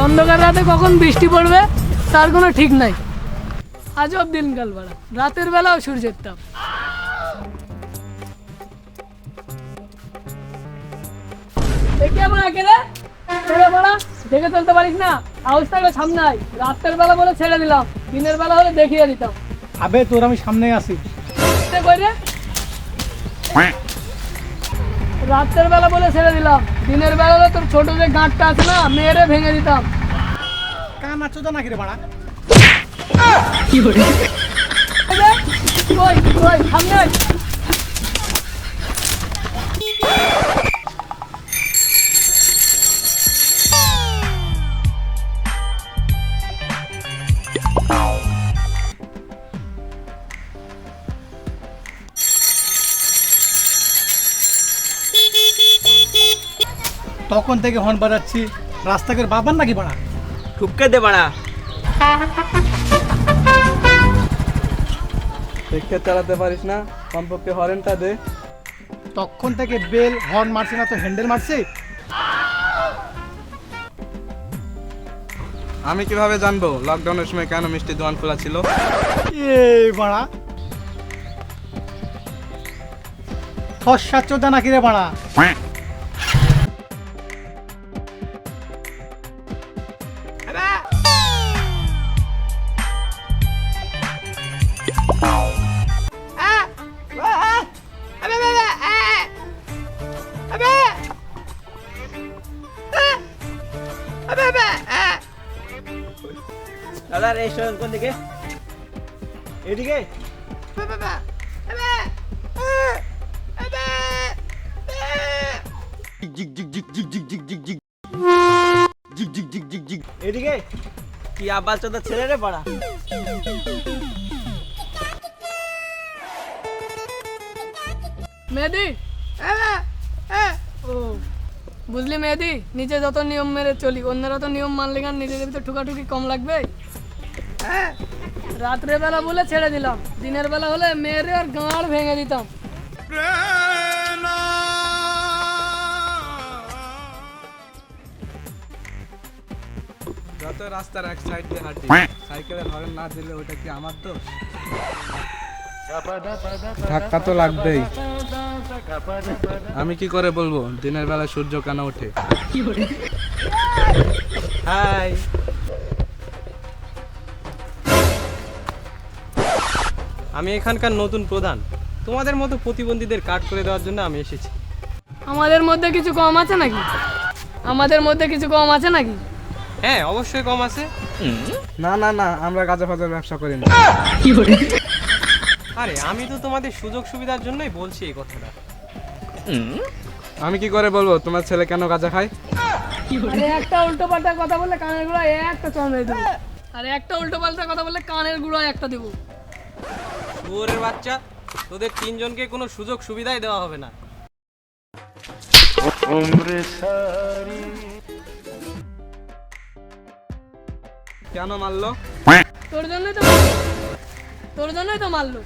অন্ধকার রাতে কখন বৃষ্টি পড়বে তার কোনো ঠিক নাই। আজব দিনকাল বাড়া, রাতের বেলাও সূর্যের তাপ। দেখে আমার আগে রে ছেড়ে বলা, দেখে চলতে পারিস না, আউস থাকলে সামনে আয়। রাতের বেলা বলে ছেড়ে দিলাম, দিনের বেলা হলে দেখিয়ে দিতাম। আবে তোর আমি সামনে আছি। কই রে? রাতের বেলা বলে ছেড়ে দিলাম, দিনের বেলা হলে তোর ছোট যে গাঁটটা আছে না, মেরে ভেঙে দিতাম। কান আচোদা নাকি রে বাড়া? কি করে? কই কই সামনে আয়। তখন থেকে হর্ন বাজাচ্ছি, রাস্তাঘাট বাবার নাকি বাড়া? ঠুপকে দে বাড়া। দেখে চালাতে পারিস না, কমপক্ষে হরেনটা দে। তখন থেকে বেল হর্ন মারছে না তো হ্যান্ডেল মারছে। আমি কিভাবে জানবো লকডাউনের সময় কেন মিষ্টির দোকান খোলা ছিল? এই বাড়া ফর্সা চোদা নাকি রে বাড়া? দাদা রেস্টুরেন্ট কোন দিকে? এদিকে? এদিকে কি আব্বাস চোদা ছেলে রে পাড়া। মেহেদি, ও বুঝলি মেহেদি, নিচে যত নিয়ম মেরে চলি, অন্যরা তো নিয়ম মানলে গান নিজেদের ভিতরে ঠুকাঠুকি কম লাগবে। রাত্রে বেলা বলে ছেড়ে দিলাম, দিনের বেলা হলে মেরে আর গাঁড় ভেঙে দিতাম। যত রাস্তার এক সাইড দিয়ে হাঁটি, সাইকেলের হর্ন না দিলে ওটা কি আমার দোষ? ধাক্কা তো লাগবেই। আমি কি করে বলবো দিনের বেলা সূর্য কেন ওঠে? হাই, আমি এখানকার নতুন প্রধান। তোমাদের মতো প্রতিবন্ধীদের কাট করে দেওয়ার জন্য আমি এসেছি। আমাদের মধ্যে কিছু কম আছে নাকি? আমাদের মধ্যে কিছু কম আছে নাকি? হ্যাঁ অবশ্যই কম আছে। না না না, আমরা গাঁজা ফাজার ব্যবসা করি না। আরে আমি তো তোমাদের সুযোগ সুবিধার জন্যই বলছি এই কথাটা। আমি কি করে বলবো তোমার ছেলে কেন গাঁজা খায়? আরে একটা উল্টো পাল্টা কথা বললে কানের গুঁড়ায় একটা চড়াই দেবো। আরে একটা উল্টো পাল্টা কথা বললে কানের গুঁড়ায় একটা দেবো। শুয়োরের বাচ্চা, তোদের তিনজনকে কোনো সুযোগ সুবিধাই দেওয়া হবে না। কেন মারলো? তোর জন্যই তো মারলো।